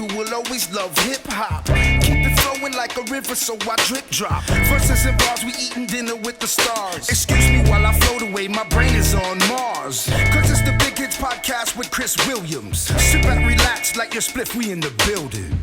you will always love hip-hop. Keep it flowing like a river, so I drip drop. Verses and bars, we eating dinner with the stars. Excuse me while I float away, my brain is on Mars. Cause it's the Big Kidz podcast with Chris Williams. Sit back, relax, like your spliff, we in the building.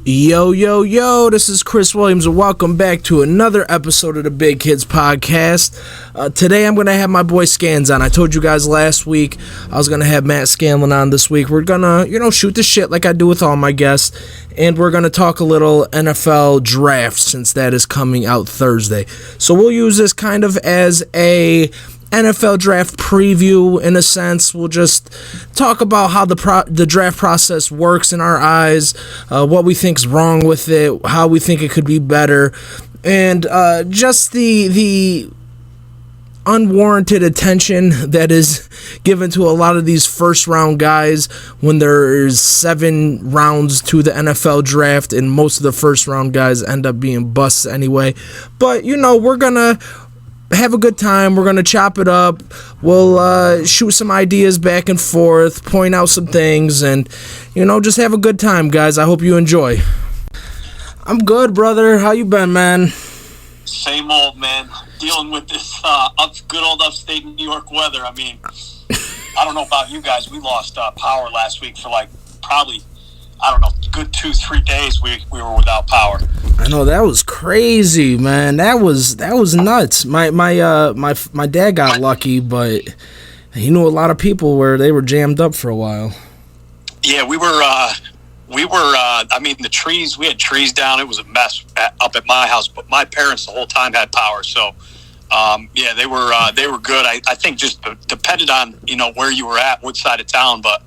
Yo, this is Chris Williams, and welcome back to another episode of the Big Kidz podcast. Today I'm going to have my boy Scans on. I told you guys last week I was going to have Matt Scanlon on this week. We're going to, shoot the shit like I do with all my guests, and we're going to talk a little NFL draft since that is coming out Thursday. So we'll use this kind of as a NFL draft preview in a sense. We'll just talk about how the draft process works in our eyes, what we think's wrong with it, how we think it could be better, and just the unwarranted attention that is given to a lot of these first round guys when there is 7 rounds to the NFL draft and most of the first round guys end up being busts anyway. But we're gonna have a good time. We're going to chop it up. We'll shoot some ideas back and forth, point out some things, and, just have a good time, guys. I hope you enjoy. I'm good, brother. How you been, man? Same old, man. Dealing with this good old upstate New York weather. I mean, I don't know about you guys. We lost power last week for probably, good 2-3 days we were without power. I know, that was crazy, man. That was nuts. My dad got lucky, but he knew a lot of people where they were jammed up for a while. Yeah, we were the trees, we had trees down. It was a mess up at my house, but my parents the whole time had power. So, they were good. I think just depended on, where you were at, what side of town, but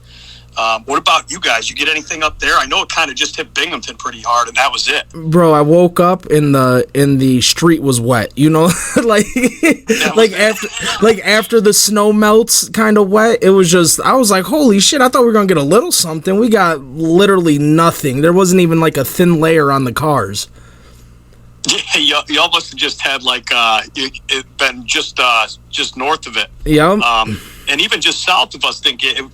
what about you guys? You get anything up there? I know it kind of just hit Binghamton pretty hard, and that was it. Bro, I woke up and the street was wet. After the snow melts, kind of wet. It was just, I was like, holy shit! I thought we were gonna get a little something. We got literally nothing. There wasn't even a thin layer on the cars. Yeah, y'all must have just had it been just north of it. Yeah. And even just south of us,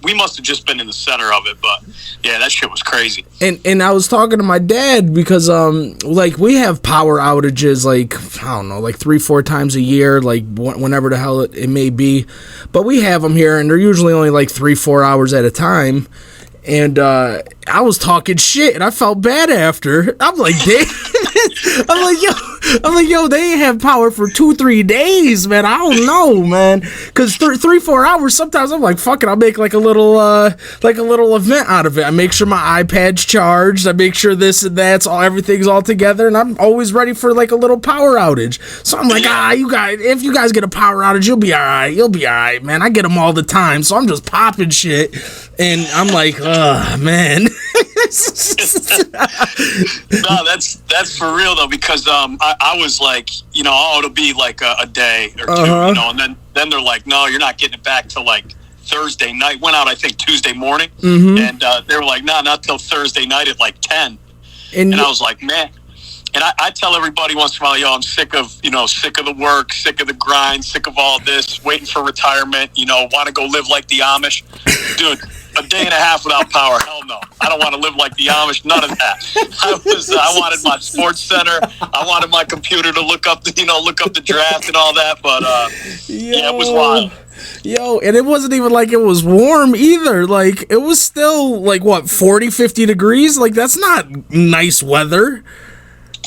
we must have just been in the center of it. But yeah, that shit was crazy. And I was talking to my dad because we have power outages 3-4 times a year, whenever the hell it may be. But we have them here, and they're usually only 3-4 hours at a time. And I was talking shit, and I felt bad after. I'm like, damn. I'm like, yo, they ain't have power for 2-3 days, man. I don't know, man. Because 3-4 hours, sometimes I'm like, fuck it, I'll make a little event out of it. I make sure my iPad's charged. I make sure this and that's everything's all together, and I'm always ready for a little power outage. So I'm like, if you guys get a power outage, you'll be all right. You'll be all right, man. I get them all the time, so I'm just popping shit, and I'm like, man. No, that's for real though, because I was like, it'll be a day or two, and then they're like, no, you're not getting it back till Thursday night. Went out I think Tuesday morning, and they were like, no, not till Thursday night at 10. And I was like, man. And I tell everybody once in a while, yo, I'm sick of the work, sick of the grind, sick of all this, waiting for retirement, want to go live like the Amish. Dude, a day and a half without power, hell no. I don't want to live like the Amish, none of that. I wanted my sports center. I wanted my computer to look up the draft and all that, but yeah, it was wild. Yo, and it wasn't even it was warm either. It was still 40, 50 degrees. That's not nice weather.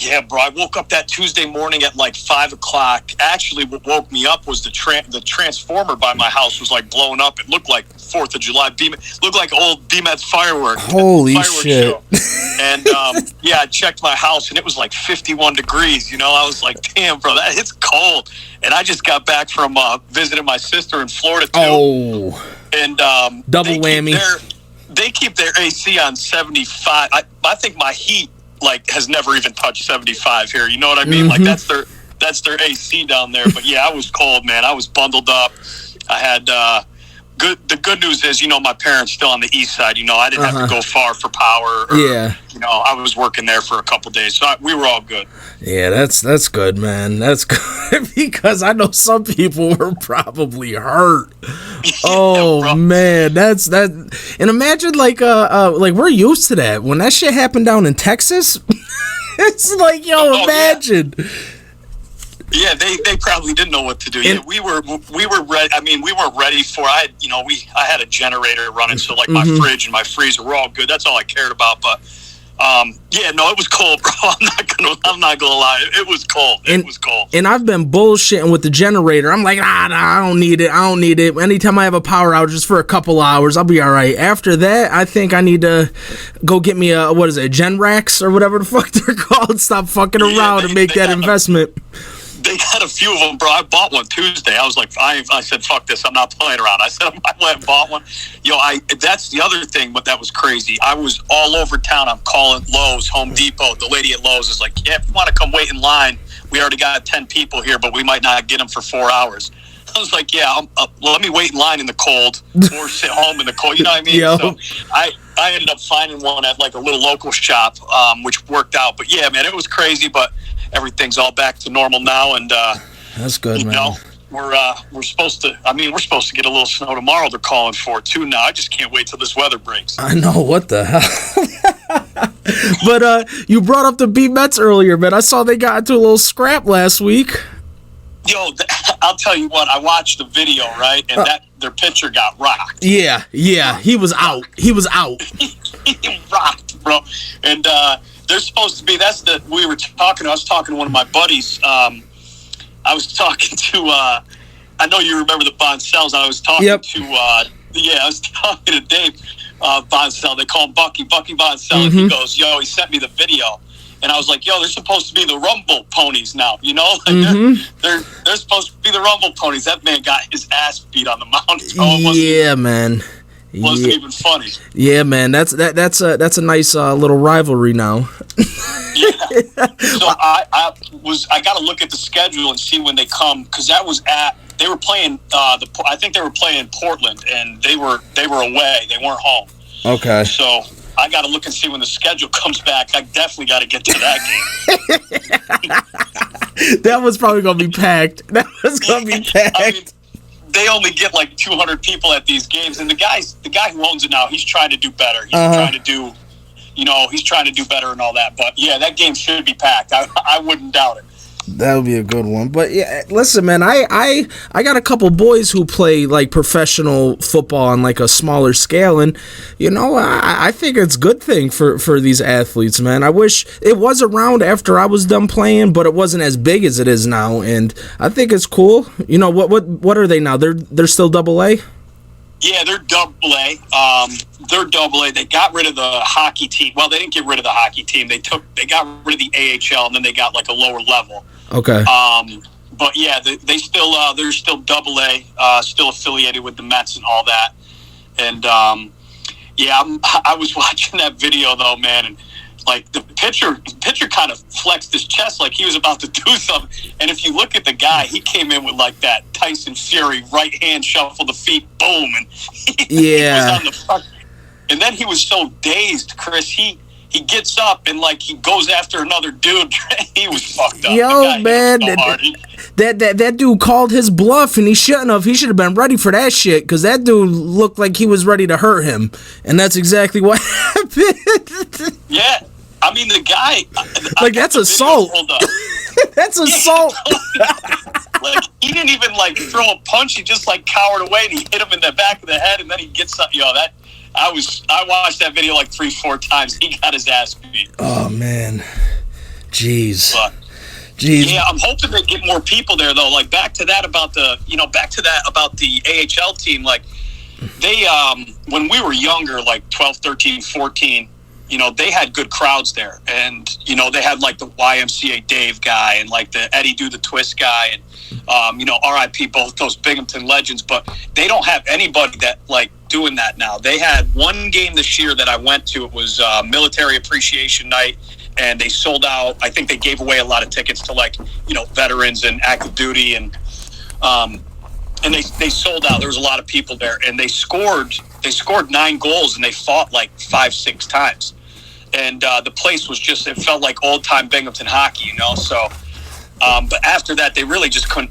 Yeah, bro, I woke up that Tuesday morning at 5 o'clock. Actually, what woke me up was the transformer by my house was blowing up. It looked like 4th of July. Looked like old BMET's fireworks. Holy shit. Show. And, I checked my house, and it was 51 degrees. I was like, damn, bro, it's cold. And I just got back from visiting my sister in Florida, too. Oh. And double whammy. They keep their AC on 75. I think my heat has never even touched 75 here. You know what I mean? That's their AC down there. But yeah, I was cold, man. I was bundled up. I had the good news is, my parents still on the east side. I didn't have to go far for power. Yeah. I was working there for a couple days, so we were all good. Yeah, that's good, man. That's good because I know some people were probably hurt. Oh man, that's that. And imagine like we're used to that. When that shit happened down in Texas, it's like, imagine. Yeah, they probably didn't know what to do. Yeah, we were ready. I mean, we weren't ready for. I had a generator running, so like my fridge and my freezer were all good. That's all I cared about. But it was cold, bro. I'm not gonna lie, it was cold. It was cold. And I've been bullshitting with the generator. I'm like, I don't need it. Anytime I have a power outage, just for a couple hours, I'll be all right. After that, I think I need to go get me a Genrax or whatever the fuck they're called. Stop fucking around and make that investment. They got a few of them, bro. I bought one Tuesday. I was like, I said, fuck this. I'm not playing around. I said, I went and bought one. That's the other thing, but that was crazy. I was all over town. I'm calling Lowe's, Home Depot. The lady at Lowe's is like, yeah, if you want to come wait in line, we already got 10 people here, but we might not get them for 4 hours. I was like, yeah, let me wait in line in the cold or sit home in the cold. You know what I mean? Yo. So I ended up finding one at like a little local shop, which worked out. But yeah, man, it was crazy, but everything's all back to normal now, and that's good, man. We're supposed to. I mean, we're supposed to get a little snow tomorrow. They're calling for it too now. I just can't wait till this weather breaks. I know, what the hell. But you brought up the B-Mets earlier, man. I saw they got into a little scrap last week. Yo, I'll tell you what. I watched the video, right, and their pitcher got rocked. Yeah, he was out. He rocked, bro, and. They're supposed to be. We were talking. I was talking to one of my buddies. I was talking to. I know you remember the Boncells. I was talking to. I was talking to Dave Boncell. They call him Bucky Boncell. And he goes, "Yo," he sent me the video, and I was like, "Yo, they're supposed to be the Rumble Ponies now. They're supposed to be the Rumble Ponies." That man got his ass beat on the mound. So man. Wasn't even funny. Yeah, man, that's a nice little rivalry now. Yeah. So I got to look at the schedule and see when they come, because they were playing I think they were playing Portland, and they were away. They weren't home. Okay. So I got to look and see when the schedule comes back. I definitely got to get to that game. That was probably gonna be packed. I mean, they only get like 200 people at these games, and the guy who owns it now, he's trying to do better. He's trying to do, he's trying to do better and all that. But yeah, that game should be packed. I wouldn't doubt it. That would be a good one. But yeah, listen, man, I got a couple boys who play like professional football on like a smaller scale, and I think it's a good thing for these athletes, man. I wish it was around after I was done playing, but it wasn't as big as it is now, and I think it's cool. What are they now? They're still AA? Yeah, they're AA. They're AA. They got rid of the hockey team. Well, they didn't get rid of the hockey team. They got rid of the AHL, and then they got like a lower level. Okay. But yeah, they're still AA, still affiliated with the Mets and all that. And I was watching that video though, man, and like the pitcher kind of flexed his chest like he was about to do something. And if you look at the guy, he came in with like that Tyson Fury right hand shuffle the feet, boom, and he was on the front. And then he was so dazed, Chris. He gets up and like he goes after another dude. He was fucked up. Yo, man, that dude called his bluff, and he shouldn't have. He should have been ready for that shit, because that dude looked like he was ready to hurt him, and that's exactly what happened. Yeah, I mean the guy. Like that's assault. That's assault. Like he didn't even like throw a punch. He just like cowered away, and he hit him in the back of the head, and then he gets up. That. I watched that video like 3-4 times. He got his ass beat. Oh man, jeez. Jeez. Yeah, I'm hoping they get more people there though. Like back to that about the AHL team. Like they when we were younger, like 12, 13, 14, they had good crowds there, and they had like the YMCA Dave guy and like the Eddie Do the Twist guy, and RIP both those Binghamton legends. But they don't have anybody that like doing that now. They had one game this year that I went to. It was Military Appreciation Night, and they sold out. I think they gave away a lot of tickets to like veterans and active duty, and and they sold out. There was a lot of people there, and they scored 9 goals, and they fought like 5-6 times. And the place was just, it felt like old-time Binghamton hockey, you know? So, but after that, they really just couldn't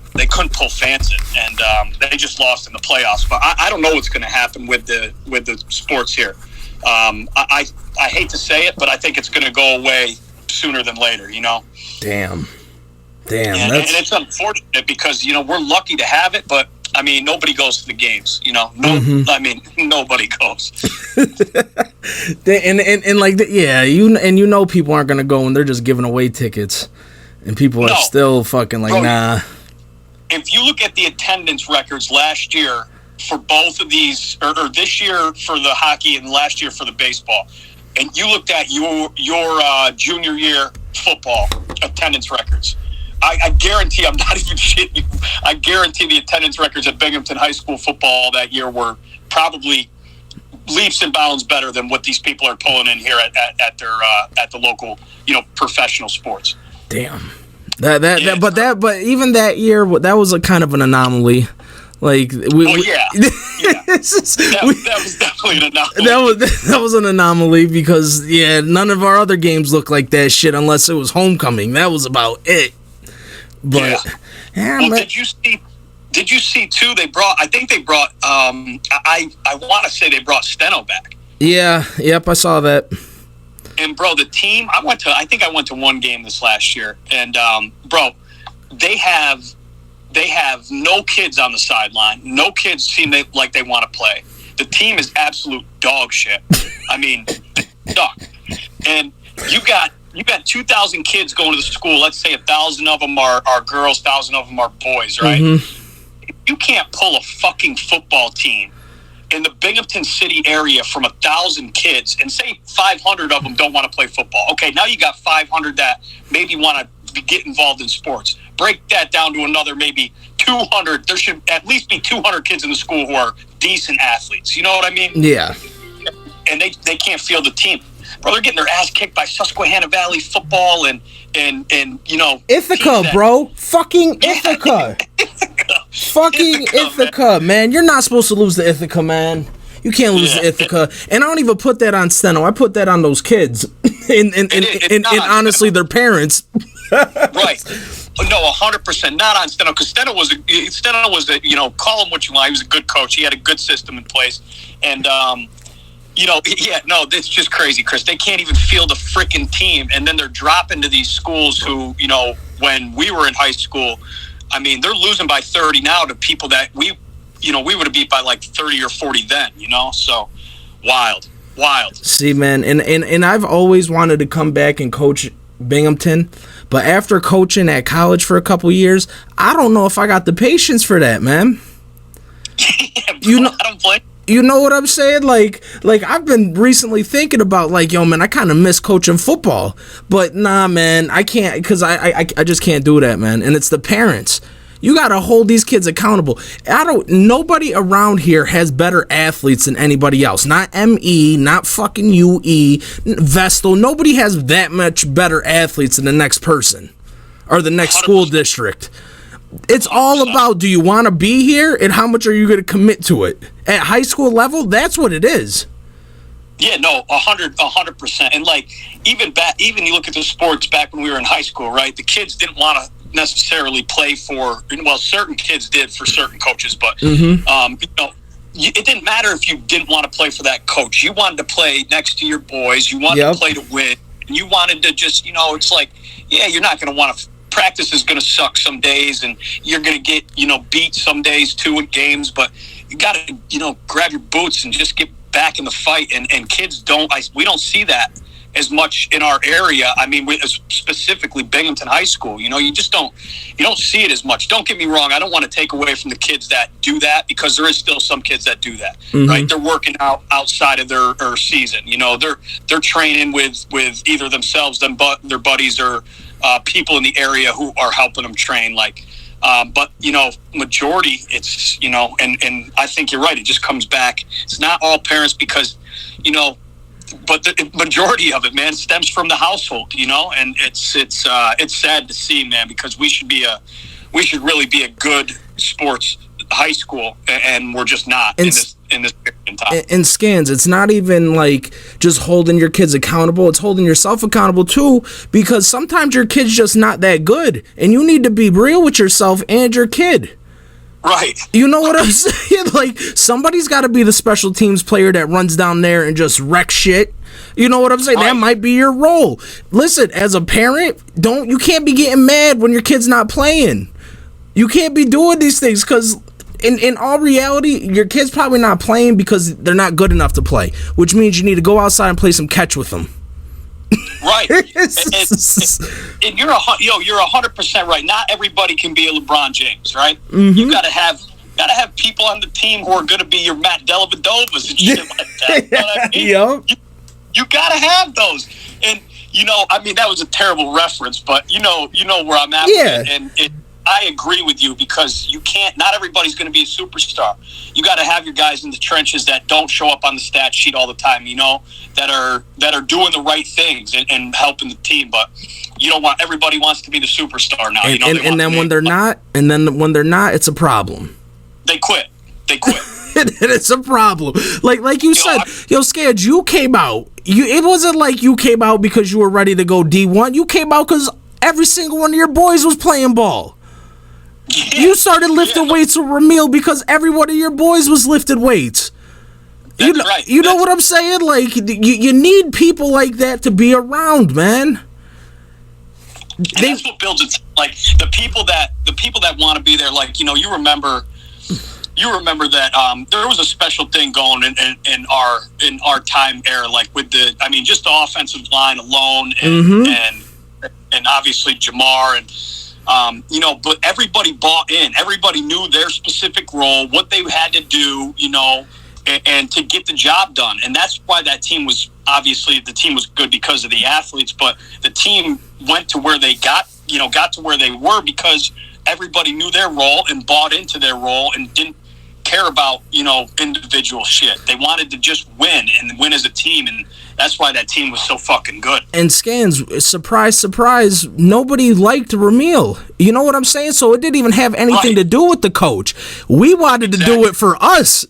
pull fans in, and they just lost in the playoffs. But I don't know what's going to happen with the sports here. I hate to say it, but I think it's going to go away sooner than later, you know? Damn. And it's unfortunate because, you know, we're lucky to have it, but I mean, nobody goes to the games, you know. I mean, nobody goes. and like, you know, people aren't gonna go and they're just giving away tickets, and people are still fucking like, nah. If you look at the attendance records last year for both of these, or this year for the hockey and last year for the baseball, and you looked at your junior year football attendance records, I guarantee, I'm not even shitting you, I guarantee the attendance records at Binghamton High School football that year were probably leaps and bounds better than what these people are pulling in here at the local, you know, professional sports. Damn. But even that year, that was a kind of an anomaly. Like that was definitely an anomaly. That was an anomaly because none of our other games looked like that shit unless it was homecoming. That was about it. But did you see too? I want to say they brought Steno back. Yeah, yep, I saw that. And bro, the team I went to one game this last year, and bro, they have no kids on the sideline. No kids seem like they want to play. The team is absolute dog shit. I mean, dog. And you got 2,000 kids going to the school. Let's say 1,000 of them are girls, 1,000 of them are boys, right? Mm-hmm. You can't pull a fucking football team in the Binghamton city area from 1,000 kids and say 500 of them don't want to play football. Okay, now you got 500 that maybe want to get involved in sports. Break that down to another maybe 200. There should at least be 200 kids in the school who are decent athletes. You know what I mean? Yeah. And they can't field the team. Bro, they're getting their ass kicked by Susquehanna Valley football and you know, Ithaca, bro. Fucking Ithaca. Fucking Ithaca, man. You're not supposed to lose to Ithaca, man. You can't lose to Ithaca. And I don't even put that on Steno. I put that on those kids. and honestly, their parents. Right. No, 100%. Not on Steno, because Steno was a, you know, call him what you want. He was a good coach. He had a good system in place. And, you know, it's just crazy, Chris. They can't even field a freaking team. And then they're dropping to these schools who, you know, when we were in high school, I mean, they're losing by 30 now to people that we would have beat by like 30 or 40 then, you know? So, wild. See, man, and I've always wanted to come back and coach Binghamton, but after coaching at college for a couple years, I don't know if I got the patience for that, man. You know, I don't blame. You know what I'm saying? Like I've been recently thinking about, like, yo, man, I kind of miss coaching football, but nah, man, I can't, because I just can't do that, man. And it's the parents. You got to hold these kids accountable. Nobody around here has better athletes than anybody else. Not ME, not fucking UE, Vestal. Nobody has that much better athletes than the next person or the next 100%. School district. It's all about, do you want to be here and how much are you going to commit to it? At high school level, that's what it is. Yeah, no, 100%. And like, even you look at the sports back when we were in high school, right? The kids didn't want to necessarily play for, well, certain kids did for certain coaches, but you know, it didn't matter if you didn't want to play for that coach. You wanted to play next to your boys. You wanted to play to win. And you wanted to just, you know, it's like, yeah, you're not going to want to. Practice is going to suck some days, and you're going to get, you know, beat some days too in games, but you got to, you know, grab your boots and just get back in the fight. And kids we don't see that as much in our area. I mean, specifically Binghamton High School, you know, you don't see it as much. Don't get me wrong. I don't want to take away from the kids that do that, because there is still some kids that do that, right? They're working out outside of their season. You know, they're training with either themselves, their buddies, or people in the area who are helping them train. Like, but, you know, majority, it's, you know, and I think you're right. It just comes back. It's not all parents, because, you know, but the majority of it, man, stems from the household, you know, and it's sad to see, man, because we should really be a good sports high school, and we're just not in this period in time. And Scans, it's not even like just holding your kids accountable. It's holding yourself accountable too, because sometimes your kid's just not that good, and you need to be real with yourself and your kid. Right. You know what I'm saying? Like, somebody's got to be the special teams player that runs down there and just wrecks shit. You know what I'm saying? Right. That might be your role. Listen, as a parent, you can't be getting mad when your kid's not playing. You can't be doing these things, because in all reality, your kid's probably not playing because they're not good enough to play, which means you need to go outside and play some catch with them. Right. and you're 100% right. Not everybody can be a LeBron James, right? Mm-hmm. You gotta have people on the team who are gonna be your Matt Dellavedovas and shit like that. You know what I mean? Yep. You gotta have those. And that was a terrible reference, but you know where I'm at with it. And I agree with you, because not everybody's going to be a superstar. You got to have your guys in the trenches that don't show up on the stat sheet all the time, that are doing the right things and helping the team. But everybody wants to be the superstar now. And then when they're not, it's a problem. They quit. And it's a problem. Like you said, Scad, you came out. It wasn't like you came out because you were ready to go D1. You came out because every single one of your boys was playing ball. Yeah, you started lifting weights with Ramil because every one of your boys was lifting weights. That's right. You know what I'm saying? Like, you need people like that to be around, man. That's what builds it. Like the people that want to be there. Like, you remember that there was a special thing going in our time era, like with just the offensive line alone, and obviously Jamar and. But everybody bought in. Everybody knew their specific role, what they had to do, and to get the job done. And that's why that team was, obviously, the team was good because of the athletes, but the team went to where they got to where they were because everybody knew their role and bought into their role and didn't care about, individual shit. They wanted to just win and win as a team, and that's why that team was so fucking good. And Scans, surprise, surprise, nobody liked Ramil. You know what I'm saying? So it didn't even have anything to do with the coach. We wanted to do it for us.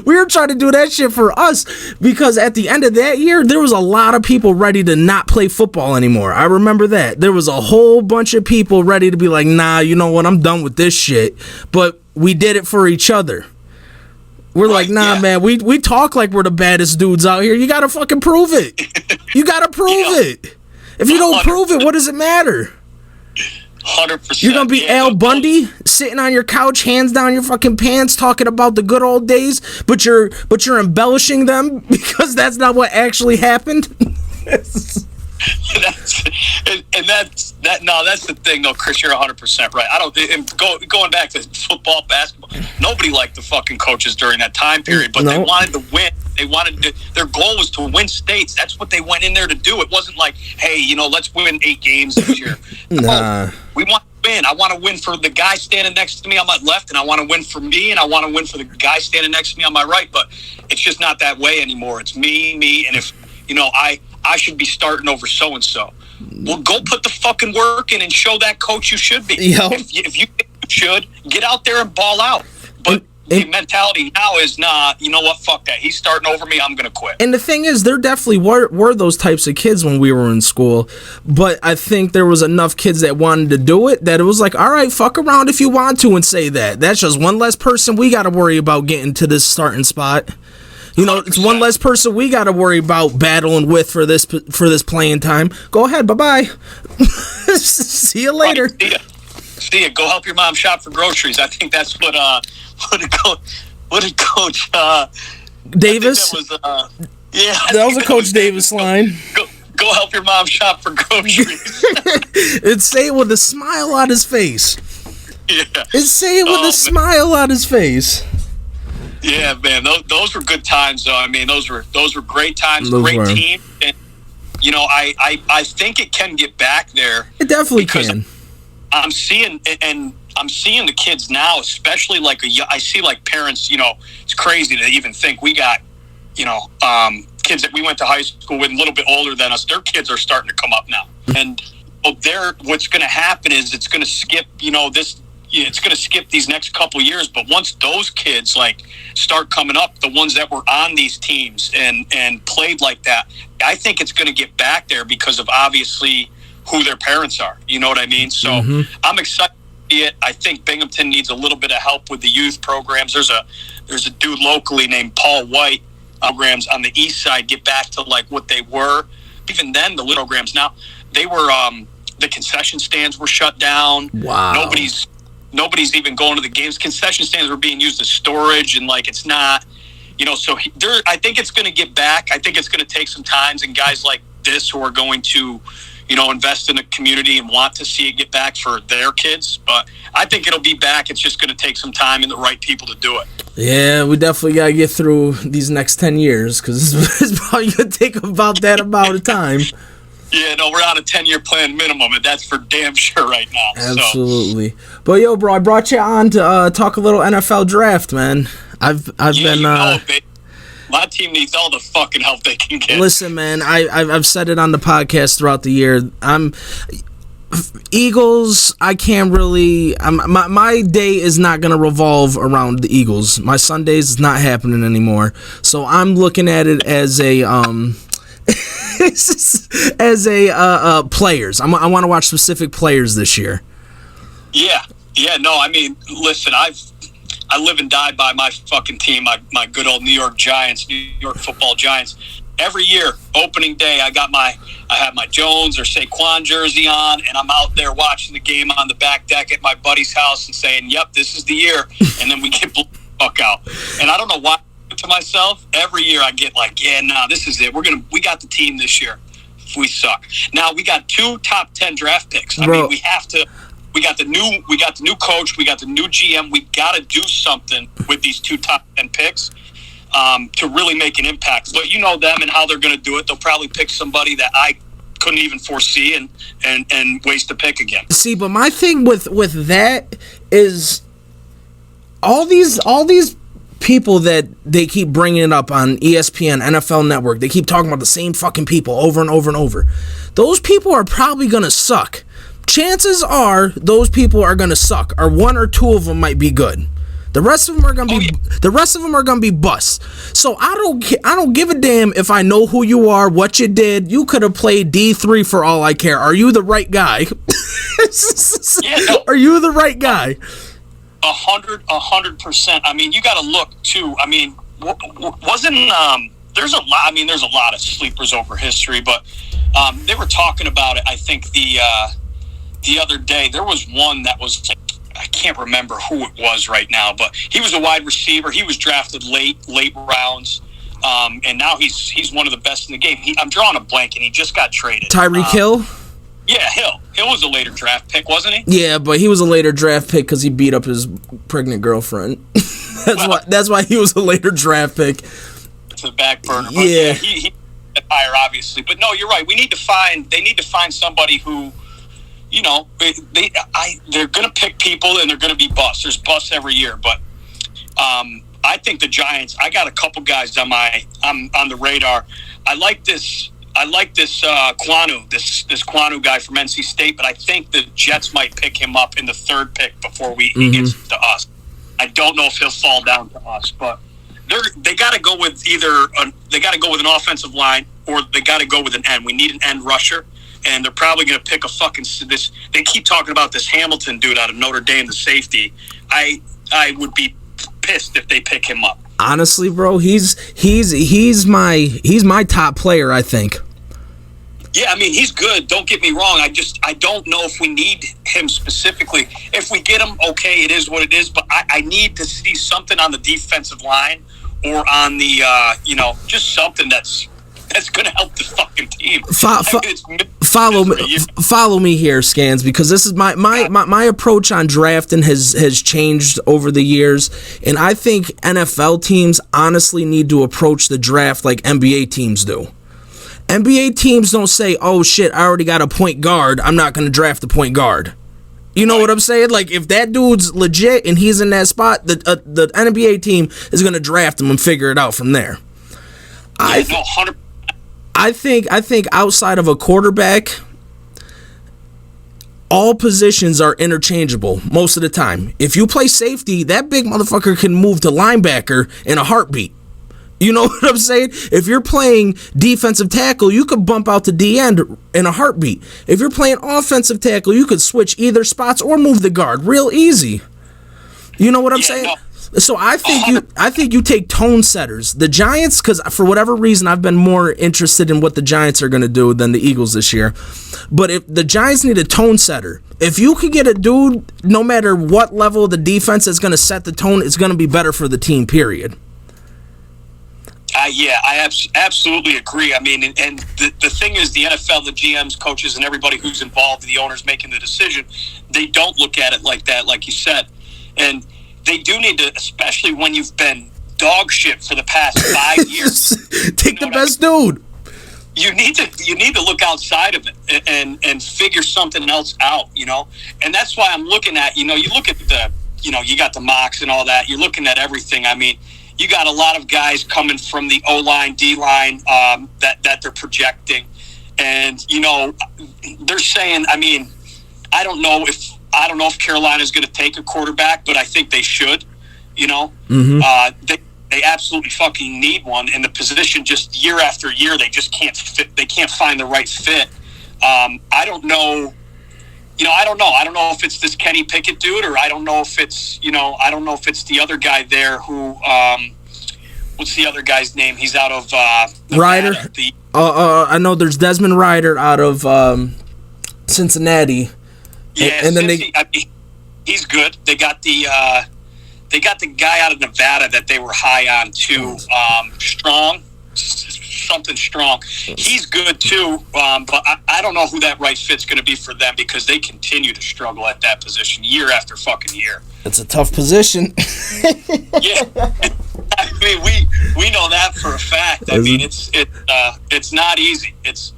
We were trying to do that shit for us because at the end of that year, there was a lot of people ready to not play football anymore. I remember that. There was a whole bunch of people ready to be like, nah, you know what? I'm done with this shit. But we did it for each other. We're like, nah, man, we talk like we're the baddest dudes out here. You got to fucking prove it. You got to prove it. If you don't prove it, what does it matter? 100%. You're going to be Al Bundy sitting on your couch, hands down your fucking pants, talking about the good old days, but you're embellishing them because that's not what actually happened. That's the thing, though, Chris. You're 100% right. Going back to football, basketball, nobody liked the fucking coaches during that time period, but they wanted to win. Their goal was to win states. That's what they went in there to do. It wasn't like, hey, let's win 8 games this year. Nah. We want to win. I want to win for the guy standing next to me on my left, and I want to win for me, and I want to win for the guy standing next to me on my right. But it's just not that way anymore. It's me, and if I should be starting over so and so. Well, go put the fucking work in and show that coach you should be. Yep. If you think you should, get out there and ball out. But the mentality now is, nah, you know what, fuck that. He's starting over me, I'm going to quit. And the thing is, there definitely were those types of kids when we were in school. But I think there was enough kids that wanted to do it that it was like, all right, fuck around if you want to and say that. That's just one less person we got to worry about getting to this starting spot. It's one less person we got to worry about battling with for this playing time. Go ahead, bye-bye. See you later. See ya. Go help your mom shop for groceries. I think that's what did Coach Davis? That was a Coach Davis line. Go help your mom shop for groceries. And say it with a smile on his face. Yeah. And say it with a smile on his face. Yeah, man, those were good times, though. I mean, those were great times, great team, and I think it can get back there. It definitely can. I'm seeing the kids now, especially I see like parents. It's crazy to even think we got kids that we went to high school with a little bit older than us. Their kids are starting to come up now, and what's going to happen is it's going to skip this it's going to skip these next couple years. But once those kids like start coming up, the ones that were on these teams and played like that, I think it's going to get back there because of obviously who their parents are. You know what I mean? So I'm excited to see it. I think Binghamton needs a little bit of help with the youth programs. There's a dude locally named Paul White. Programs on the east side get back to like what they were. Even then, the little programs now, they were the concession stands were shut down. Wow. Nobody's even going to the games. Concession stands were being used as storage, and like it's not, So I think it's going to get back. I think it's going to take some time, and guys like this who are going to, invest in the community and want to see it get back for their kids. But I think it'll be back. It's just going to take some time and the right people to do it. Yeah, we definitely got to get through these next 10 years because it's probably going to take about that amount of time. Yeah, no, we're on a 10-year plan minimum, and that's for damn sure right now. Absolutely. So. But, yo, bro, I brought you on to talk a little NFL draft, man. I've been... My team needs all the fucking help they can get. Listen, man, I've said it on the podcast throughout the year. Eagles, I can't really... my day is not going to revolve around the Eagles. My Sundays is not happening anymore. So I'm looking at it as a... players. I want to watch specific players this year. Yeah. No, I mean, listen, I live and die by my fucking team, my good old New York Giants, New York Football Giants. Every year, opening day, I have my Jones or Saquon jersey on, and I'm out there watching the game on the back deck at my buddy's house and saying, "Yep, this is the year." And then we get the fuck out. And I don't know why. To myself, every year I get like, "Yeah, nah, this is it. We got the team this year. We suck." Now we got 2 top 10 draft picks. I mean, we have to. We got the new coach. We got the new GM. We got to do something with these 2 top 10 picks to really make an impact. But you know them and how they're going to do it. They'll probably pick somebody that I couldn't even foresee and waste a pick again. See, but my thing with that is all these people that they keep bringing up on ESPN, NFL Network. They keep talking about the same fucking people over and over and over. Those people are probably going to suck. Chances are those people are going to suck, or 1 or 2 of them might be good. The rest of them are going to be busts. So I don't give a damn if I know who you are, what you did. You could have played D3 for all I care. Are you the right guy? Are you the right guy? 100%. I mean, you got to look too. I mean, wasn't there's a lot. I mean, there's a lot of sleepers over history, but they were talking about it. I think the other day there was one that was, I can't remember who it was right now, but he was a wide receiver. He was drafted late rounds, and now he's one of the best in the game. I'm drawing a blank, and he just got traded. Tyreek Hill. Yeah, Hill was a later draft pick, wasn't he? Yeah, but he was a later draft pick because he beat up his pregnant girlfriend. That's why he was a later draft pick. To the back burner. But yeah, he higher, obviously. But no, you're right. They need to find somebody who, they're going to pick people and they're going to be busts. There's busts every year, but I think the Giants. I got a couple guys on the radar. I like this Kwanu, this Kwanu guy from NC State, but I think the Jets might pick him up in the 3rd pick before he gets to us. I don't know if he'll fall down to us, but they got to go with an offensive line, or they got to go with an end. We need an end rusher, and they're probably going to pick a fucking this. They keep talking about this Hamilton dude out of Notre Dame, the safety. I would be pissed if they pick him up. Honestly, bro, he's my top player, I think. Yeah, I mean, he's good. Don't get me wrong. I don't know if we need him specifically. If we get him, okay, it is what it is. But I need to see something on the defensive line or on the, just something that's going to help the fucking team. Follow me here, Scans, because this is my approach on drafting has changed over the years, and I think NFL teams honestly need to approach the draft like NBA teams do. NBA teams don't say, "Oh shit, I already got a point guard, I'm not going to draft the point guard." You know what I'm saying? Like, if that dude's legit and he's in that spot, the NBA team is going to draft him and figure it out from there. I think outside of a quarterback, all positions are interchangeable most of the time. If you play safety, that big motherfucker can move to linebacker in a heartbeat. You know what I'm saying? If you're playing defensive tackle, you could bump out to D-end in a heartbeat. If you're playing offensive tackle, you could switch either spots or move the guard real easy. You know what I'm saying? No. So I think you take tone setters. The Giants, because for whatever reason, I've been more interested in what the Giants are going to do than the Eagles this year. But if the Giants need a tone setter, if you could get a dude, no matter what level of the defense is going to set the tone, it's going to be better for the team, period. I absolutely agree. I mean, and the thing is, the NFL, the GMs, coaches, and everybody who's involved, the owners making the decision, they don't look at it like that, like you said. And they do need to, especially when you've been dog shit for the past 5 years. Take the best dude. You need to look outside of it and figure something else out, you know? And that's why I'm looking at, you look at you got the mocks and all that. You're looking at everything. I mean, you got a lot of guys coming from the O-line, D-line that they're projecting. And, they're saying, I mean, I don't know if Carolina's going to take a quarterback, but I think they should, They absolutely fucking need one. And the position just year after year, they just can't fit. They can't find the right fit. I don't know. I don't know. I don't know if it's this Kenny Pickett dude, or I don't know if it's, I don't know if it's the other guy there who, what's the other guy's name? He's out of Ryder. I know there's Desmond Ryder out of Cincinnati. Yeah, and then he's good. They got the guy out of Nevada that they were high on too. Strong. He's good too, but I don't know who that right fit's going to be for them, because they continue to struggle at that position year after fucking year. It's a tough position. Yeah, I mean we know that for a fact. I mean it's not easy. It's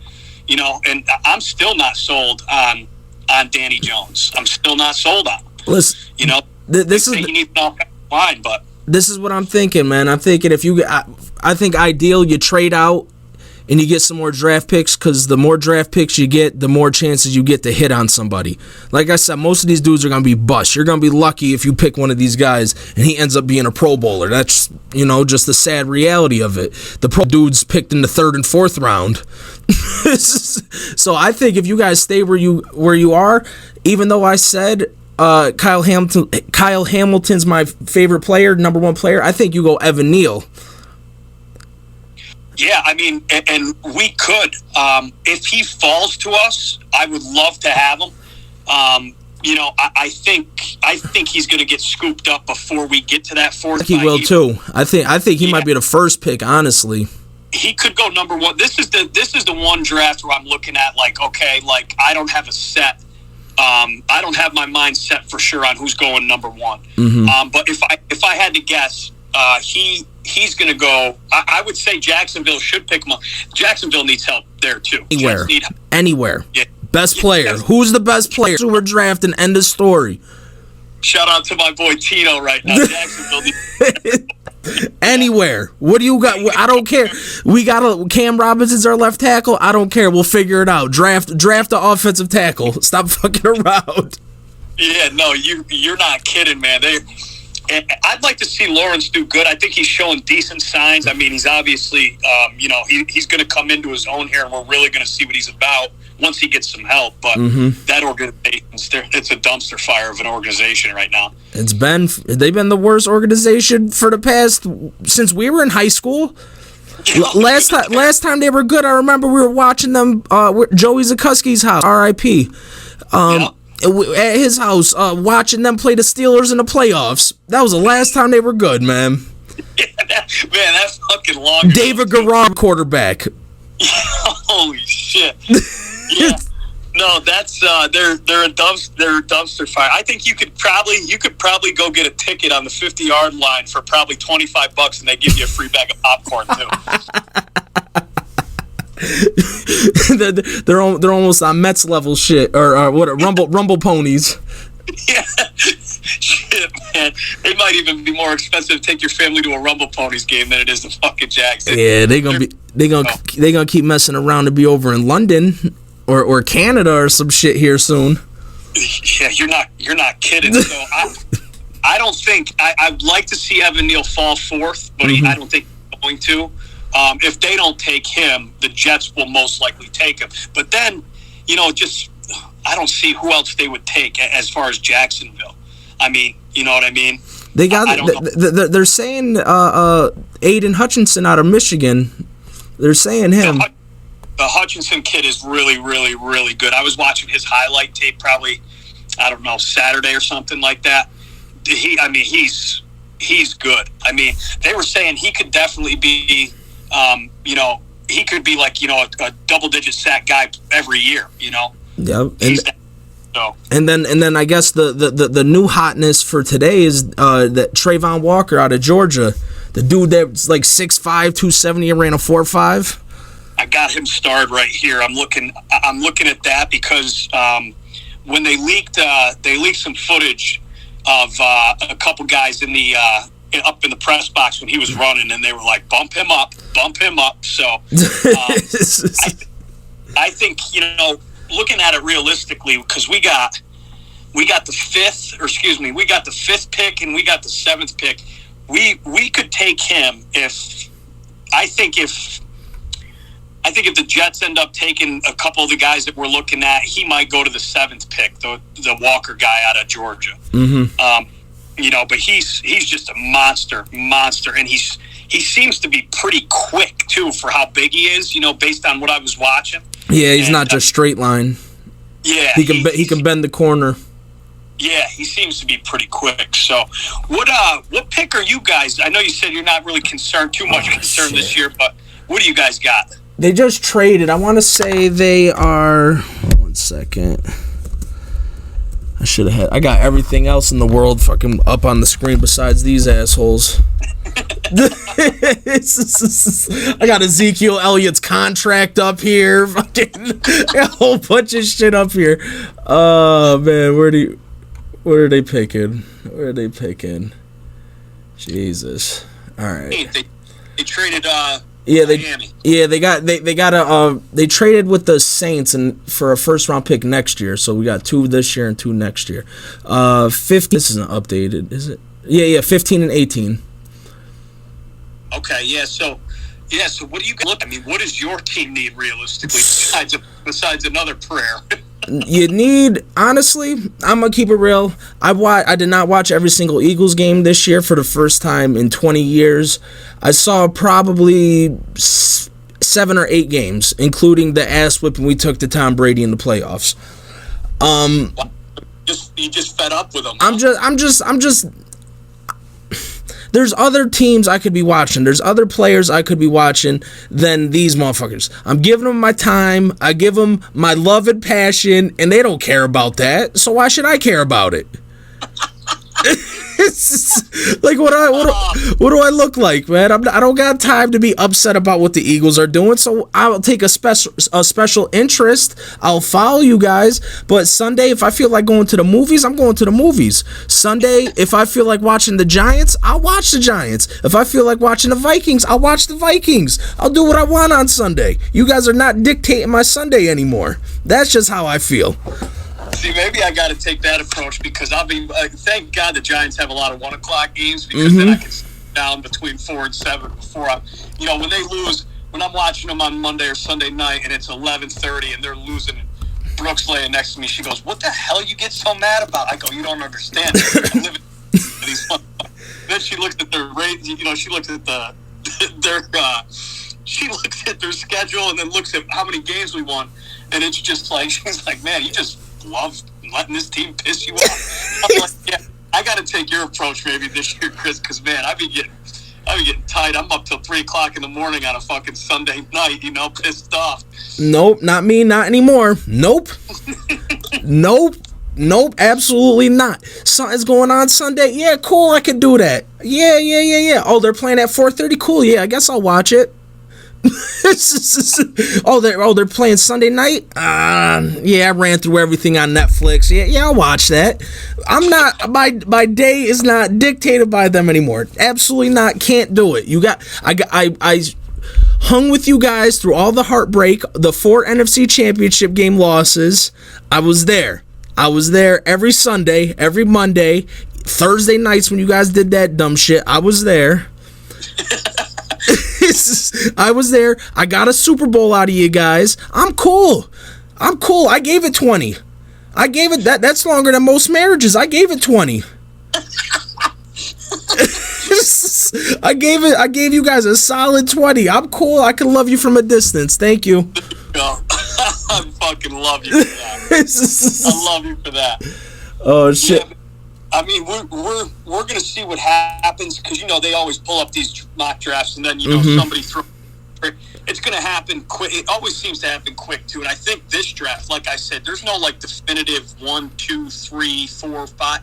and I'm still not sold on Danny Jones. I'm still not sold on him. Listen, this is he needs an line, but this is what I'm thinking, man. I'm thinking I think ideal you trade out and you get some more draft picks, because the more draft picks you get, the more chances you get to hit on somebody. Like I said, most of these dudes are going to be bust. You're going to be lucky if you pick one of these guys and he ends up being a Pro Bowler. That's, just the sad reality of it. The pro dudes picked in the 3rd and 4th round. So I think if you guys stay where you are, even though I said Kyle Hamilton's my favorite player, number 1 player, I think you go Evan Neal. Yeah, I mean, and we could. If he falls to us, I would love to have him. I think he's going to get scooped up before we get to that 4th. He will too. I think he might be the first pick, honestly. He could go number 1. This is the one draft where I'm looking at I don't have a set. I don't have my mind set for sure on who's going number 1. Mm-hmm. But if I had to guess, he's going to go. I would say Jacksonville should pick him up. Jacksonville needs help there too. Anywhere. Yeah. Best player. Yeah. Who's the best player? We're drafting. End of story. Shout out to my boy Tino right now. Jacksonville needs anywhere. What do you got? I don't care. We got Cam Robinson's our left tackle. I don't care. We'll figure it out. Draft the offensive tackle. Stop fucking around. Yeah, no, you're not kidding, man. I'd like to see Lawrence do good. I think he's showing decent signs. I mean, he's obviously, he's going to come into his own here, and we're really going to see what he's about once he gets some help. But that organization, it's a dumpster fire of an organization right now. They've been the worst organization for the past, since we were in high school. Last time they were good, I remember we were watching them, Joey Zukoski's house, R.I.P. At his house, watching them play the Steelers in the playoffs. That was the last time they were good, man. Yeah, that fucking long. David Garrard, quarterback. Holy shit! Yeah, no, that's they're a dumpster fire. I think you could probably go get a ticket on the 50-yard line for probably $25, and they give you a free bag of popcorn too. they're almost on Mets level shit, or what? Rumble ponies. Yeah, shit, man. They might even be more expensive to take your family to a Rumble Ponies game than it is to fucking Jackson. Yeah, they gonna keep messing around to be over in London or Canada or some shit here soon. Yeah, you're not kidding. So I don't think I'd like to see Evan Neal fall fourth, but I don't think he's going to. If they don't take him, the Jets will most likely take him. But then, I don't see who else they would take as far as Jacksonville. I mean, you know what I mean? They got. They're saying Aiden Hutchinson out of Michigan. They're saying him. The Hutchinson kid is really, really, really good. I was watching his highlight tape probably, I don't know, Saturday or something like that. He's good. I mean, they were saying he could definitely be, he could be like, a double-digit sack guy every year, Yep. So. And then I guess the new hotness for today is that Trayvon Walker out of Georgia, the dude that's like 6'5", 270 and ran a 4.5. I got him starred right here. I'm looking at that because when they leaked some footage of a couple guys in the up in the press box when he was running, and they were like, bump him up. So I think looking at it realistically, because we got the fifth pick and we got the seventh pick. We could take him if the Jets end up taking a couple of the guys that we're looking at, he might go to the seventh pick, the Walker guy out of Georgia. But he's just a monster, and he seems to be pretty quick too for how big he is. Based on what I was watching. Yeah, he's not just straight line. Yeah, he can bend the corner. Yeah, he seems to be pretty quick. So, what pick are you guys? I know you said you're not really too much concerned this year, but what do you guys got? They just traded. I want to say they are. 1 second. I got everything else in the world fucking up on the screen besides these assholes. I got Ezekiel Elliott's contract up here. Fucking a whole bunch of shit up here. Oh man, where are they picking? Jesus. All right. They traded Miami. They traded with the Saints and for a first round pick next year. So we got 2 this year and 2 next year. 15. This isn't updated, is it? Yeah, 15 and 18. Okay, yeah. So what do you look? I mean, what does your team need realistically besides another prayer? You need, honestly, I'm gonna keep it real. I did not watch every single Eagles game this year for the first time in 20 years. I saw probably 7 or 8 games, including the ass whipping we took to Tom Brady in the playoffs. You just fed up with them. I'm just. There's other teams I could be watching. There's other players I could be watching than these motherfuckers. I'm giving them my time. I give them my love and passion, and they don't care about that. So why should I care about it? Like what do I look like, man? I don't got time to be upset about what the Eagles are doing. So I'll take a special interest. I'll follow you guys. But Sunday, if I feel like going to the movies, I'm going to the movies. Sunday, if I feel like watching the Giants, I'll watch the Giants. If I feel like watching the Vikings, I'll watch the Vikings. I'll do what I want on Sunday. You guys are not dictating my Sunday anymore. That's just how I feel. See, maybe I got to take that approach because I'll be. Thank God the Giants have a lot of 1 o'clock games because then I can sit down between 4 and 7 before when they lose. When I'm watching them on Monday or Sunday night and it's 11:30 and they're losing, Brooke's laying next to me. She goes, "What the hell you get so mad about?" I go, "You don't understand." I'm living these. Then she looks at their rate. She looks at she looks at their schedule and then looks at how many games we won, and it's just like she's like, "Man, you just love letting this team piss you off." I'm like, yeah, I got to take your approach maybe this year, Chris, because man, I be getting tight. I'm up till 3 o'clock in the morning on a fucking Sunday night, pissed off. Nope, not me, not anymore. Nope. Nope, absolutely not. Something's going on Sunday. Yeah, cool, I could do that. Yeah. Oh, they're playing at 4:30. Cool. Yeah, I guess I'll watch it. they're playing Sunday night. Yeah, I ran through everything on Netflix. Yeah, I'll watch that. I'm not. My day is not dictated by them anymore. Absolutely not. Can't do it. I hung with you guys through all the heartbreak, the 4 NFC Championship game losses. I was there. I was there every Sunday, every Monday, Thursday nights when you guys did that dumb shit. I was there. I was there. I got a Super Bowl out of you guys. I'm cool. I gave it 20. I gave it that's longer than most marriages. I gave it 20. I gave you guys a solid 20. I'm cool. I can love you from a distance. Thank you. I fucking love you for that. I love you for that. Oh shit. Yeah, I mean, we're gonna see what happens because they always pull up these mock drafts and then somebody throws. It's gonna happen quick. It always seems to happen quick too. And I think this draft, like I said, there's no definitive 1, 2, 3, 4, 5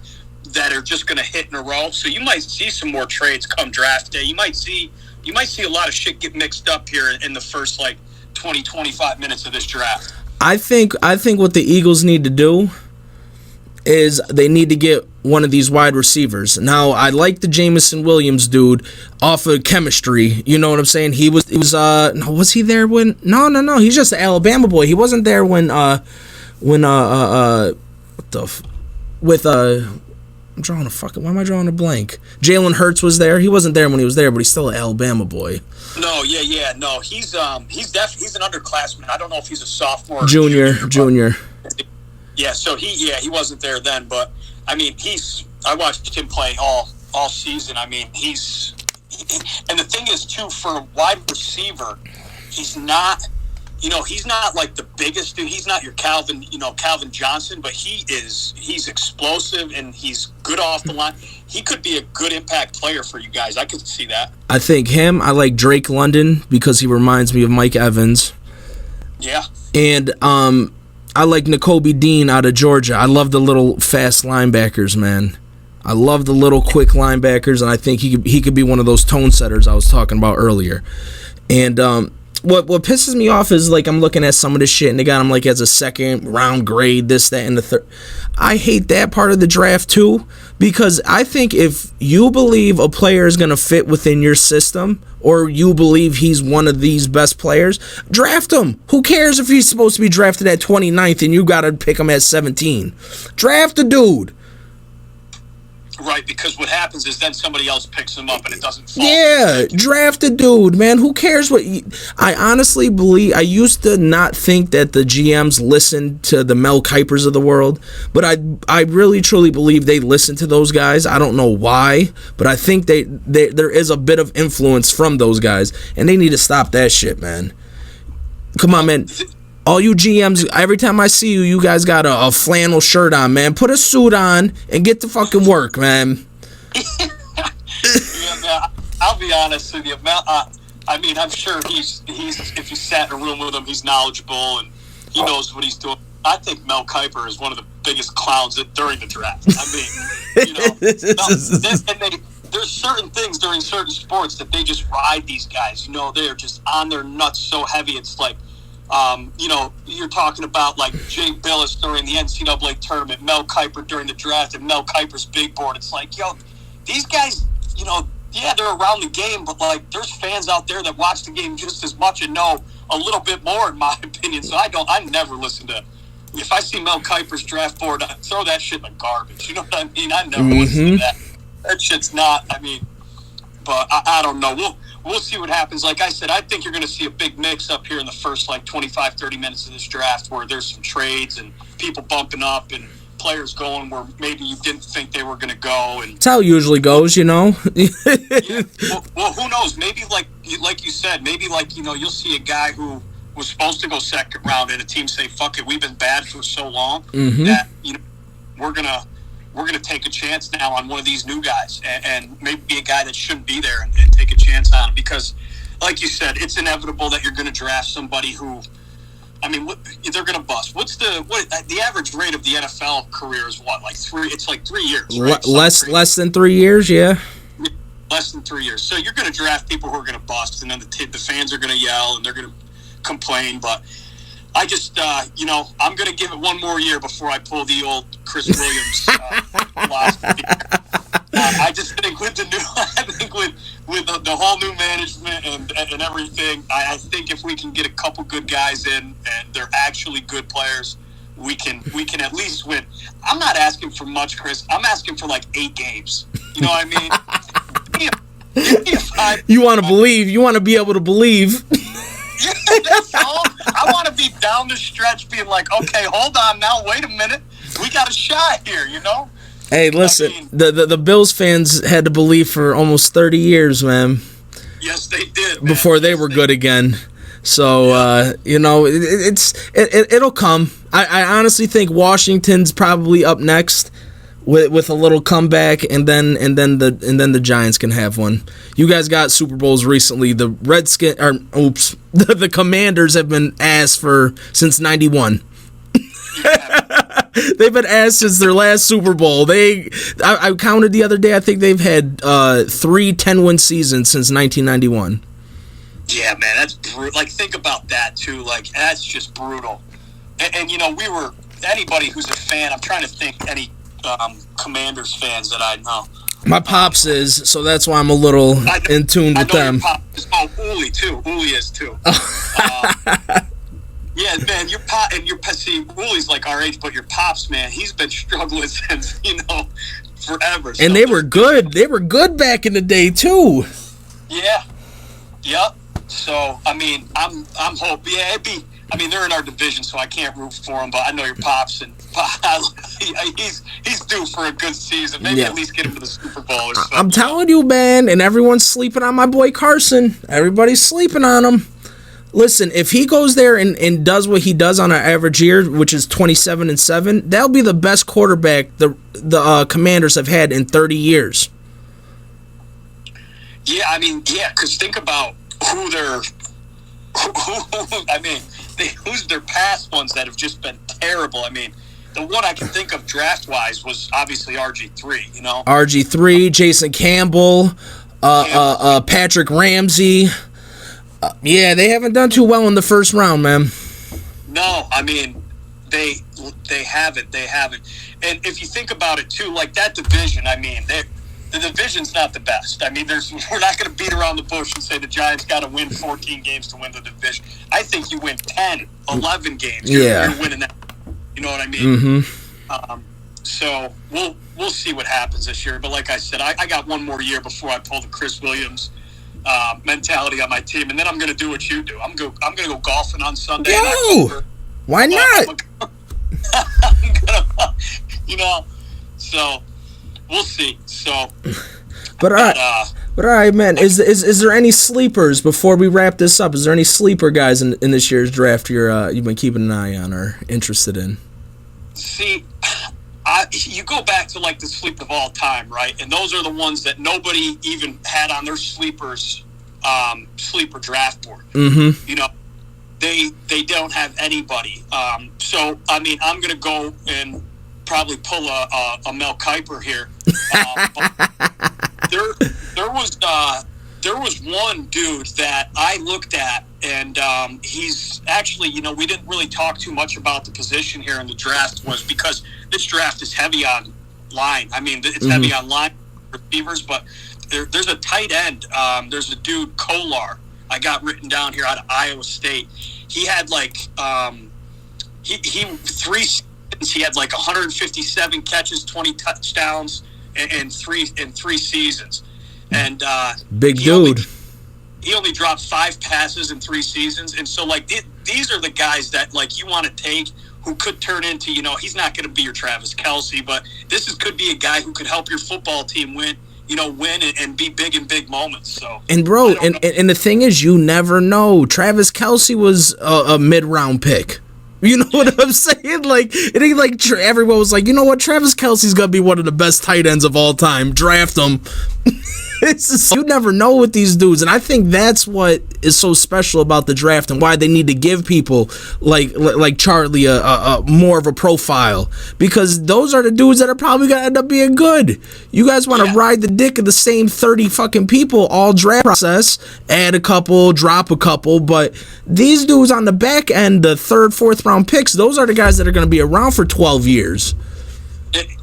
that are just gonna hit in a row. So you might see some more trades come draft day. You might see a lot of shit get mixed up here in the first 20, 25 minutes of this draft. I think what the Eagles need to do is they need to get one of these wide receivers. Now, I like the Jameson Williams dude off of chemistry. You know what I'm saying? Was he there when? No. He's just an Alabama boy. He wasn't there when I'm drawing a fucking. Why am I drawing a blank? Jalen Hurts was there. He wasn't there when he was there, but he's still an Alabama boy. No, yeah. No, he's he's an underclassman. I don't know if he's a sophomore, or junior. Yeah, so he wasn't there then, but I mean I watched him play all season. I mean and the thing is too, for a wide receiver, he's not like the biggest dude. He's not your Calvin Johnson, but he's explosive and he's good off the line. He could be a good impact player for you guys. I could see that. I think him. I like Drake London because he reminds me of Mike Evans. Yeah. And I like Nakobe Dean out of Georgia. I love the little fast linebackers, man. I love the little quick linebackers, and I think he could be one of those tone setters I was talking about earlier. And what pisses me off is I'm looking at some of this shit and they got him as a second round grade, this, that, and the third. I hate that part of the draft too, because I think if you believe a player is going to fit within your system or you believe he's one of these best players, draft him. Who cares if he's supposed to be drafted at 29th and you got to pick him at 17? Draft the dude. Right, because what happens is then somebody else picks him up and it doesn't fall. Yeah, draft a dude, man. Who cares what... I honestly believe... I used to not think that the GMs listened to the Mel Kipers of the world, but I really, truly believe they listen to those guys. I don't know why, but I think there is a bit of influence from those guys, and they need to stop that shit, man. Come on, man. All you GMs, every time I see you, you guys got a flannel shirt on, man. Put a suit on and get to fucking work, man. Yeah, man. I'll be honest with you. I mean, I'm sure he's if you sat in a room with him, he's knowledgeable and he knows what he's doing. I think Mel Kiper is one of the biggest clowns during the draft. I mean, there's certain things during certain sports that they just ride these guys. They're just on their nuts so heavy. It's like, you're talking about Jay Billis during the NCAA tournament, Mel Kiper during the draft, and Mel Kiper's big board. It's these guys, they're around the game, but there's fans out there that watch the game just as much and know a little bit more, in my opinion. So I never listen to. If I see Mel Kiper's draft board, I throw that shit in the garbage. You know what I mean? I never listen to that. That shit's not. I mean, but I don't know. We'll see what happens. Like I said, I think you're going to see a big mix up here in the first 25, 30 minutes of this draft where there's some trades and people bumping up and players going where maybe you didn't think they were going to go. And that's how it usually goes, Yeah. Well, who knows? Maybe like you said, maybe you'll see a guy who was supposed to go second round and a team say, fuck it, we've been bad for so long that we're gonna take a chance now on one of these new guys and maybe a guy that shouldn't be there and take a chance on him, because like you said, it's inevitable that you're going to draft somebody who, I mean, they're going to bust. What's the average rate of the NFL career is what, it's 3 years, right? Less than 3 years, yeah. Less than 3 years. So you're going to draft people who are going to bust, and then the fans are going to yell and they're going to complain, but I just, I'm going to give it one more year before I pull the old Chris Williams philosophy. I just think with with the whole new management and everything, I think if we can get a couple good guys in and they're actually good players, we can at least win. I'm not asking for much, Chris. I'm asking for like 8 games. You know what I mean? Give me a 5. You want to believe. You want to be able to believe. Yeah, that's all. I want to be down the stretch being like, okay, hold on now, wait a minute. We got a shot here, you know? Hey, listen, the Bills fans had to believe for almost 30 years, man. Yes, they did, man. Before they were good again. So, you know, it'll come. I honestly think Washington's probably up next with a little comeback, and then the Giants can have one. You guys got Super Bowls recently. The the Commanders have been ass since '91. They've been ass since their last Super Bowl. I counted the other day. I think they've had 3 10-win seasons since 1991. Yeah, man, that's brutal. Like, think about that too. Like, that's just brutal. And you know, anybody who's a fan. I'm trying to think any Commanders fans that I know. My pops is, so that's why I'm a little in tune with them. Uli too. Uli is too. Yeah, man, see, Uli's like our age, but your pops, man, he's been struggling since, forever. And they were good. They were good back in the day too. Yeah. Yep. So, I mean, I'm hoping. Yeah, they're in our division, so I can't root for them. But I know your pops, and he's due for a good season. Maybe at least get him to the Super Bowl or something. I'm telling you, man, and everyone's sleeping on my boy Carson. Everybody's sleeping on him. Listen, if he goes there and does what he does on an average year, which is 27-7, that'll be the best quarterback the Commanders have had in 30 years. Yeah, because think about who's their past ones that have just been terrible. I mean, the one I can think of draft-wise was obviously RG3, RG3, Jason Campbell, Patrick Ramsey. Yeah, they haven't done too well in the first round, man. No, they haven't. And if you think about it, too, like that division, the division's not the best. We're not going to beat around the bush and say the Giants got to win 14 games to win the division. I think you win 10, 11 games. You're winning that. You know what I mean? Mm-hmm. So we'll see what happens this year. But like I said, I got one more year before I pull the Chris Williams mentality on my team, and then I'm going to do what you do. I'm going to go golfing on Sunday. Yo, why not? So we'll see. So, but all right, man. Is there any sleepers before we wrap this up? Is there any sleeper guys in this year's draft you've been keeping an eye on or interested in? See, you go back to like the sleeper of all time, right? And those are the ones that nobody even had on their sleeper draft board. Mm-hmm. They don't have anybody. So I'm going to go and probably pull a Mel Kiper here. There was one dude that I looked at, and he's actually, we didn't really talk too much about the position here in the draft, was because this draft is heavy on line. It's heavy on line receivers, but there's a tight end. There's a dude, Kolar, I got written down here out of Iowa State. He had like he had like 157 catches, 20 touchdowns in three seasons. And big dude. He only dropped 5 passes in 3 seasons. And so like these are the guys that like you want to take, who could turn into, he's not going to be your Travis Kelce, but could be a guy who could help your football team win and be big in big moments. So, and bro, and the thing is, you never know. Travis Kelce was a mid-round pick. You know what I'm saying? Like, it ain't like everyone was like, you know what, Travis Kelce's gonna be one of the best tight ends of all time. Draft him. It's just, you never know with these dudes, and I think that's what is so special about the draft and why they need to give people like Charlie a more of a profile, because those are the dudes that are probably gonna end up being good. You guys want to ride the dick of the same 30 fucking people all draft process, add a couple, drop a couple, but these dudes on the back end, the 3rd, 4th round picks, those are the guys that are gonna be around for 12 years.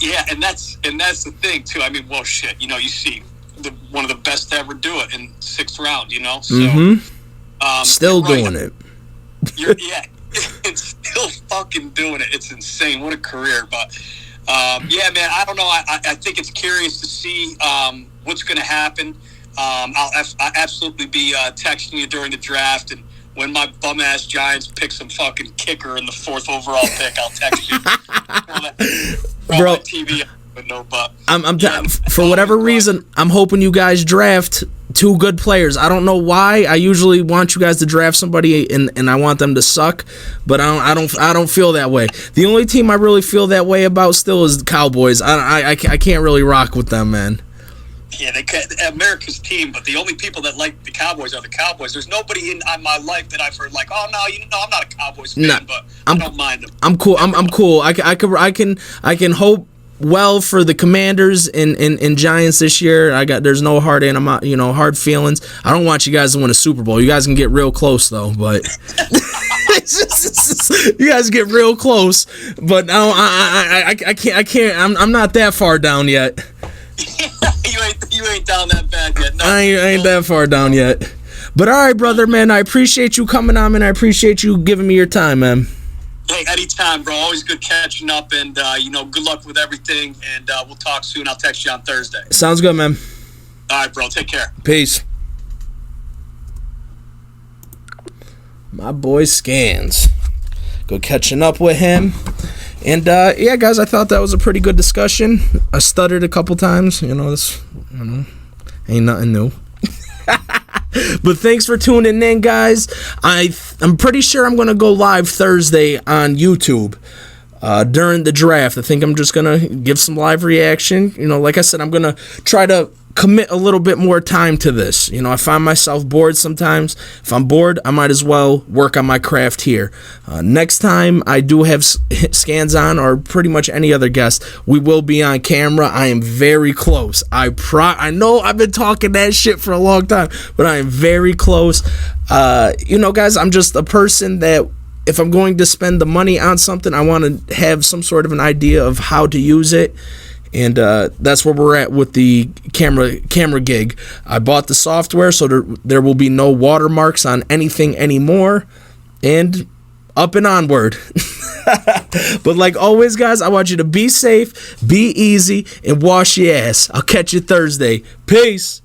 Yeah, and that's the thing too. Shit, you see one of the best to ever do it in 6th round, So still doing it. and still fucking doing it. It's insane. What a career. But yeah, man, I don't know. I think it's curious to see what's going to happen. I'll absolutely be texting you during the draft, and when my bum ass Giants pick some fucking kicker in the 4th overall pick, I'll text you. Bro, TV. No, but for whatever reason, I'm hoping you guys draft 2 good players. I don't know why. I usually want you guys to draft somebody and I want them to suck, but I don't feel that way. The only team I really feel that way about still is the Cowboys. I can't really rock with them, man. Yeah, America's team, but the only people that like the Cowboys are the Cowboys. There's nobody in my life that I've heard like, oh no, I'm not a Cowboys fan, but I don't mind them. I'm cool. I'm cool. I can hope well for the Commanders and Giants this year. There's no hard hard feelings. I don't want you guys to win a Super Bowl. You guys can get real close though, but you guys get real close. But no, I can't. I'm not that far down yet. you ain't down that bad yet. No, I ain't that far down yet. But all right, brother, man. I appreciate you coming on, man. I appreciate you giving me your time, man. Hey, anytime, bro. Always good catching up, and good luck with everything. And we'll talk soon. I'll text you on Thursday. Sounds good, man. All right, bro. Take care. Peace. My boy Scans. Go catching up with him. And yeah, guys, I thought that was a pretty good discussion. I stuttered a couple times. Ain't nothing new. But thanks for tuning in, guys. I'm pretty sure I'm going to go live Thursday on YouTube during the draft. I think I'm just going to give some live reaction. Like I said, I'm going to try to commit a little bit more time to this. I find myself bored sometimes. If I'm bored, I might as well work on my craft here. Next time I do have Scans on, or pretty much any other guest, we will be on camera. I am very close. I know I've been talking that shit for a long time, but I am very close. Guys, I'm just a person that if I'm going to spend the money on something, I want to have some sort of an idea of how to use it. And that's where we're at with the camera gig. I bought the software, so there will be no watermarks on anything anymore. And up and onward. But like always, guys, I want you to be safe, be easy, and wash your ass. I'll catch you Thursday. Peace.